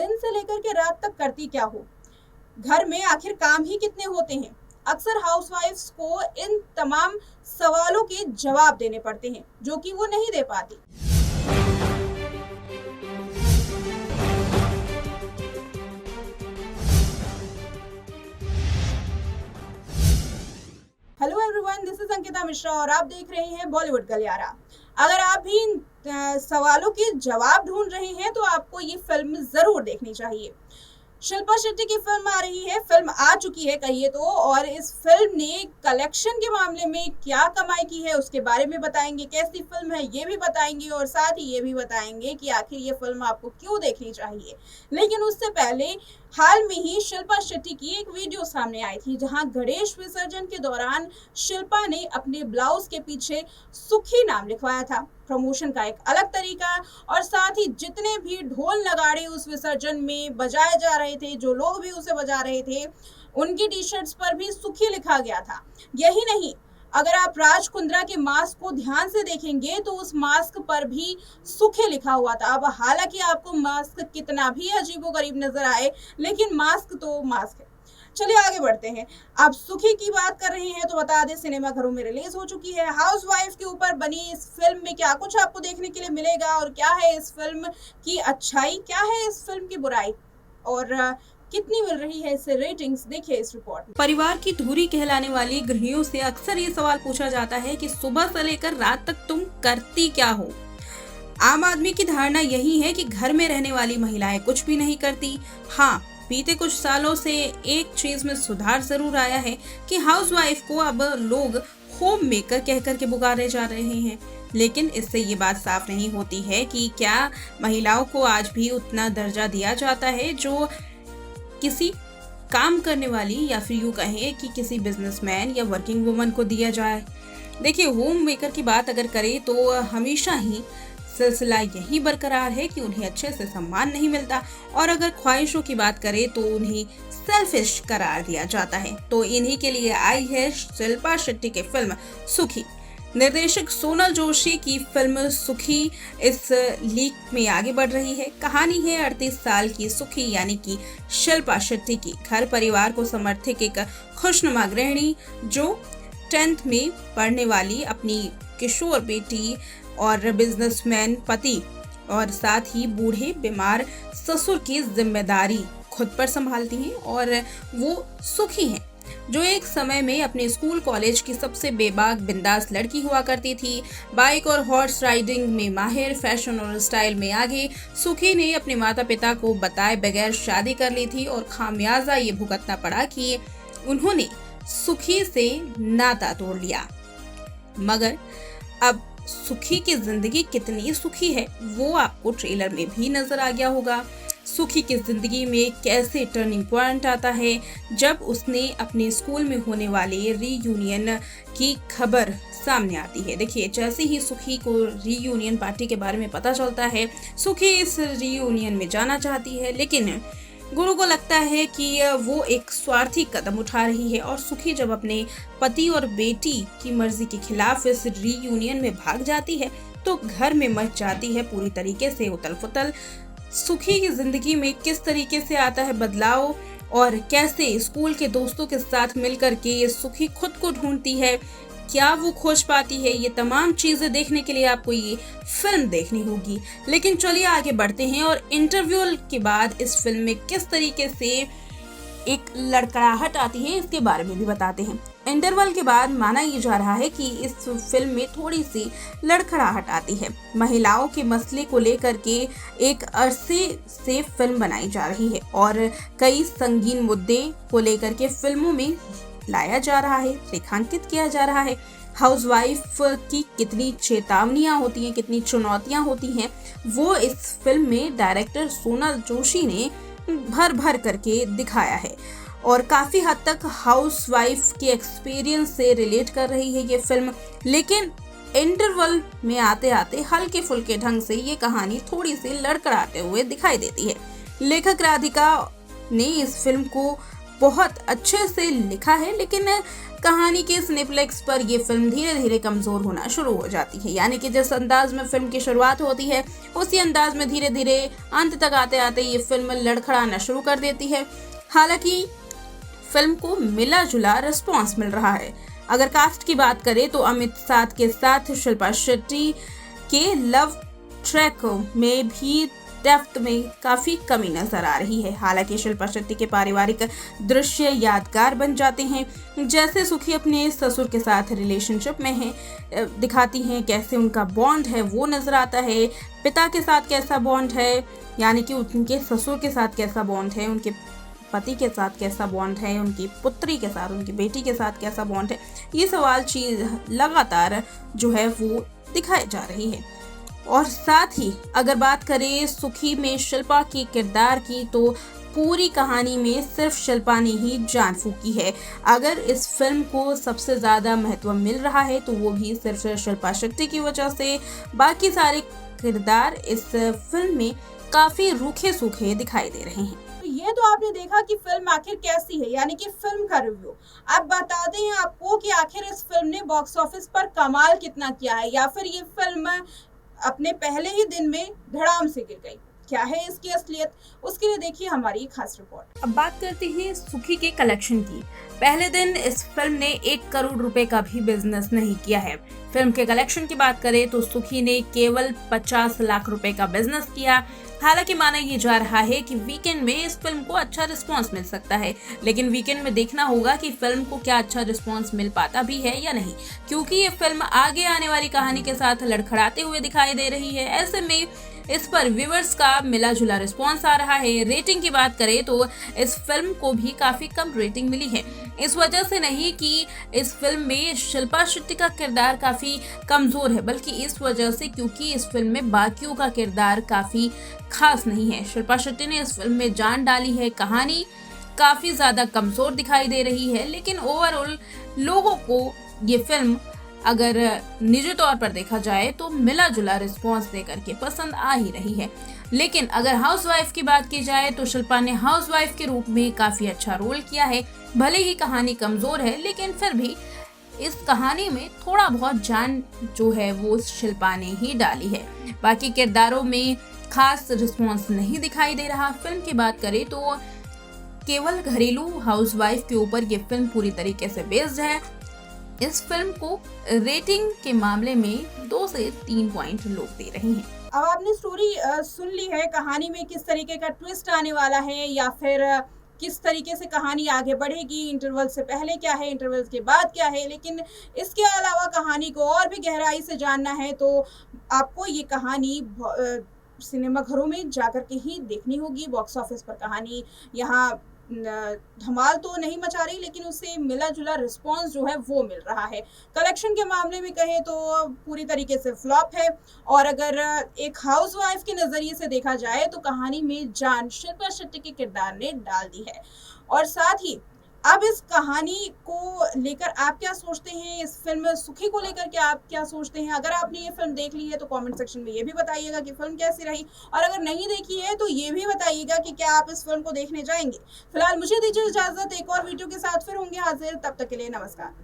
दिन से लेकर के रात तक करती क्या हो, घर में आखिर काम ही कितने होते हैं। अक्सर हाउसवाइफ्स को इन तमाम सवालों के जवाब देने पड़ते हैं जो कि वो नहीं दे पाती। Hello everyone, this is Ankita Mishra और आप देख रहे हैं बॉलीवुड गलियारा। अगर आप भी इन सवालों के जवाब ढूंढ रहे हैं तो आपको ये फिल्म जरूर देखनी चाहिए। शिल्पा शेट्टी की फिल्म आ रही है, फिल्म आ चुकी है कहिए तो, और इस फिल्म ने कलेक्शन के मामले में क्या कमाई की है उसके बारे में बताएंगे। कैसी फिल्म है ये भी बताएंगे और साथ ही ये भी बताएंगे कि आखिर ये फिल्म आपको क्यों देखनी चाहिए। लेकिन उससे पहले हाल में ही शिल्पा शेट्टी की एक वीडियो सामने आई थी जहां गणेश विसर्जन के दौरान शिल्पा ने अपने ब्लाउज के पीछे सुखी नाम लिखवाया था। प्रमोशन का एक अलग तरीका, और साथ ही जितने भी ढोल नगाड़े उस विसर्जन में बजाए जा रहे थे, जो लोग भी उसे बजा रहे थे, उनकी टी शर्ट्स पर भी सुखी लिखा गया था। यही नहीं, अगर आप राज कुंद्रा के मास्क को ध्यान से देखेंगे तो उस मास्क पर भी सुखी लिखा हुआ था। अब हालांकि आपको मास्क कितना भी अजीबोगरीब नजर आए, लेकिन मास्क तो मास्क है। चलिए आगे बढ़ते हैं। आप सुखी की बात कर रहे हैं तो बता दें, सिनेमा घरों में रिलीज हो चुकी है। हाउसवाइफ के ऊपर बनी इस फिल्म में क्या कुछ आपको देखने के लिए मिलेगा, और क्या है इस फिल्म की अच्छाई, क्या है इस फिल्म की बुराई, और कितनी मिल रही है इससे रेटिंग्स, देखिए इस रिपोर्ट में। परिवार की धुरी कहलाने वाली गृहिणियों से अक्सर ये सवाल पूछा जाता है कि सुबह से लेकर रात तक तुम करती क्या हो। आम आदमी की धारणा यही है कि घर में रहने वाली महिलाएं कुछ भी नहीं करती। हाँ, बीते कुछ सालों से एक चीज में सुधार जरूर आया है कि हाउसवाइफ को अब लोग होम मेकर कहकर के पुकारे जा रहे हैं। लेकिन इससे ये बात साफ नहीं होती है कि क्या महिलाओं को आज भी उतना दर्जा दिया जाता है जो किसी काम करने वाली, या फिर यूं कहें कि किसी बिजनेसमैन या वर्किंग वुमन को दिया जाए। देखिए, होम मेकर की बात अगर करें तो हमेशा ही सिलसिला यही बरकरार है कि उन्हें अच्छे से सम्मान नहीं मिलता, और अगर ख्वाहिशों की बात करें तो उन्हें सेल्फिश करार दिया जाता है। तो इन्हीं के लिए आई है शिल्पा शेट्टी की फिल्म सुखी। निर्देशक सोनल जोशी की फिल्म सुखी इस लीक में आगे बढ़ रही है। कहानी है 38 साल की सुखी यानी कि शिल्पा शेट्टी की। घर परिवार को समर्थित एक खुशनुमा गृहिणी जो 10th में पढ़ने वाली अपनी किशोर बेटी और बिजनेसमैन पति और साथ ही बूढ़े बीमार ससुर की जिम्मेदारी खुद पर संभालती हैं, और वो सुखी हैं जो एक समय में अपने स्कूल कॉलेज की सबसे बेबाक बिंदास लड़की हुआ करती थी। बाइक और हॉर्स राइडिंग में माहिर, फैशन और स्टाइल में आगे, सुखी ने अपने माता पिता को बताए बगैर शादी कर ली थी, और खामियाजा ये भुगतना पड़ा कि उन्होंने सुखी से नाता तोड़ लिया। मगर अब सुखी की जिंदगी कितनी सुखी है वो आपको ट्रेलर में भी नजर आ गया होगा। सुखी की जिंदगी में कैसे टर्निंग पॉइंट आता है जब उसने अपने स्कूल में होने वाले रीयूनियन की खबर सामने आती है। देखिए, जैसे ही सुखी को रीयूनियन पार्टी के बारे में पता चलता है, सुखी इस रीयूनियन में जाना चाहती है, लेकिन गुरु को लगता है कि वो एक स्वार्थी कदम उठा रही है, और सुखी जब अपने पति और बेटी की मर्जी के खिलाफ इस रीयूनियन में भाग जाती है तो घर में मच जाती है पूरी तरीके से उथल पुथल। सुखी की जिंदगी में किस तरीके से आता है बदलाव, और कैसे स्कूल के दोस्तों के साथ मिलकर के ये सुखी खुद को ढूंढती है, क्या वो खोज पाती है, ये तमाम चीजें देखने के लिए आपको ये फिल्म देखनी होगी। लेकिन चलिए आगे बढ़ते हैं और इंटरव्यू के बाद इस फिल्म में किस तरीके से एक लड़खड़ाहट आती है इसके बारे में भी बताते हैं। इंटरवल के बाद माना ये जा रहा है कि इस फिल्म में थोड़ी सी लड़खड़ाहट आती है। महिलाओं के मसले को लेकर के एक अरसे से फिल्म बनाई जा रही है, और कई संगीन मुद्दे को लेकर के फिल्मों में लाया जा रहा है, रेखांकित किया जा रहा है। हाउसवाइफ की कितनी चेतावनियां होती हैं, कितनी चुनौतियां होती हैं, वो इस फिल्म में डायरेक्टर सोनल जोशी ने भर भर करके दिखाया है, और काफी हद तक हाउसवाइफ के एक्सपीरियंस से रिलेट कर रही है ये फिल्म। लेकिन इंटरवल में आते आते हल्के फुल्के ढंग से ये कहानी थोड़ी सी लड़खड़ाते हुए दिखाई देती है। लेखक राधिका ने इस फिल्म को बहुत अच्छे से लिखा है, लेकिन कहानी के सिनेप्लेक्स पर ये फिल्म धीरे धीरे कमजोर होना शुरू हो जाती है। यानी कि जिस अंदाज में फिल्म की शुरुआत होती है उसी अंदाज में धीरे धीरे अंत तक आते आते ये फिल्म लड़खड़ाना शुरू कर देती है। हालांकि फिल्म को मिला जुला रिस्पॉन्स मिल रहा है। अगर कास्ट की बात करें तो अमित साथ के साथ शिल्पा शेट्टी के लव ट्रैक में भी डेप्थ में काफी कमी नजर आ रही है। हालांकि शिल्पा शेट्टी के पारिवारिक दृश्य यादगार बन जाते हैं, जैसे सुखी अपने ससुर के साथ रिलेशनशिप में है, दिखाती हैं कैसे उनका बॉन्ड है वो नजर आता है। पिता के साथ कैसा बॉन्ड है, यानी कि उनके ससुर के साथ कैसा बॉन्ड है, उनके पति के साथ कैसा बॉन्ड है, उनकी पुत्री के साथ, उनकी बेटी के साथ कैसा बॉन्ड है, ये सवाल चीज लगातार जो है वो दिखाई जा रही है। और साथ ही अगर बात करें सुखी में शिल्पा के किरदार की, तो पूरी कहानी में सिर्फ शिल्पा ने ही जान फूकी है। अगर इस फिल्म को सबसे ज़्यादा महत्व मिल रहा है तो वो भी सिर्फ शिल्पा शेट्टी की वजह से। बाकी सारे किरदार इस फिल्म में काफ़ी रूखे सूखे दिखाई दे रहे हैं। ये तो आपने देखा कि फिल्म आखिर कैसी है, यानी कि फिल्म का रिव्यू। अब बताते हैं आपको कि आखिर इस फिल्म ने बॉक्स ऑफिस पर कमाल कितना किया है, या फिर ये फिल्म अपने पहले ही दिन में धड़ाम से गिर गई। क्या है इसकी असलियत, उसके लिए देखिए हमारी खास रिपोर्ट। अब बात करते हैं सुखी के कलेक्शन की। पहले दिन इस फिल्म ने 1 करोड़ रुपए का भी बिजनेस नहीं किया है। फिल्म के कलेक्शन की बात करें तो सुखी ने केवल 50 लाख रुपए का बिजनेस किया। हालांकि माना ये जा रहा है कि वीकेंड में इस फिल्म को अच्छा रिस्पांस मिल सकता है, लेकिन वीकेंड में देखना होगा कि फिल्म को क्या अच्छा रिस्पांस मिल पाता भी है या नहीं, क्योंकि ये फिल्म आगे आने वाली कहानी के साथ लड़खड़ाते हुए दिखाई दे रही है। ऐसे में इस पर व्यूअर्स का मिला जुला रिस्पांस आ रहा है। रेटिंग की बात करें तो इस फिल्म को भी काफी कम रेटिंग मिली है। इस वजह से नहीं कि इस फिल्म में शिल्पा शेट्टी का किरदार काफी कमजोर है, बल्कि इस वजह से क्योंकि इस फिल्म में बाकियों का किरदार काफी खास नहीं है। शिल्पा शेट्टी ने इस फिल्म में जान डाली है, कहानी काफी ज्यादा कमजोर दिखाई दे रही है, लेकिन ओवरऑल लोगों को ये फिल्म अगर निजी तौर पर देखा जाए तो मिला जुला रिस्पॉन्स देकर के पसंद आ ही रही है। लेकिन अगर हाउसवाइफ की बात की जाए तो शिल्पा ने हाउसवाइफ के रूप में काफी अच्छा रोल किया है। भले ही कहानी कमजोर है, लेकिन फिर भी इस कहानी में थोड़ा बहुत जान जो है वो शिल्पा ने ही डाली है। बाकी किरदारों में खास रिस्पॉन्स नहीं दिखाई दे रहा। फिल्म की बात करें तो केवल घरेलू हाउसवाइफ के ऊपर ये फिल्म पूरी तरीके से बेस्ड है। इस फिल्म को रेटिंग के मामले में 2 से 3 पॉइंट लोग दे रहे हैं। अब आपने स्टोरी सुन ली है, कहानी में किस तरीके का ट्विस्ट आने वाला है, या फिर किस तरीके से कहानी आगे बढ़ेगी, इंटरवल से पहले क्या है, इंटरवल के बाद क्या है। लेकिन इसके अलावा कहानी को और भी गहराई से जानना है तो आपको ये कहानी सिनेमा घरों में जाकर के ही देखनी होगी। बॉक्स ऑफिस पर कहानी यहाँ धमाल तो नहीं मचा रही, लेकिन उससे मिला जुला रिस्पांस जो है वो मिल रहा है। कलेक्शन के मामले में कहें तो पूरी तरीके से फ्लॉप है, और अगर एक हाउसवाइफ के नजरिए से देखा जाए तो कहानी में जान शिल्पा शेट्टी के किरदार ने डाल दी है। और साथ ही अब इस कहानी को लेकर आप क्या सोचते हैं, इस फिल्म सुखी को लेकर के आप क्या सोचते हैं? अगर आपने ये फिल्म देख ली है तो कमेंट सेक्शन में ये भी बताइएगा कि फिल्म कैसी रही, और अगर नहीं देखी है तो ये भी बताइएगा कि क्या आप इस फिल्म को देखने जाएंगे। फिलहाल मुझे दीजिए इजाजत, एक और वीडियो के साथ फिर होंगे हाजिर, तब तक के लिए नमस्कार।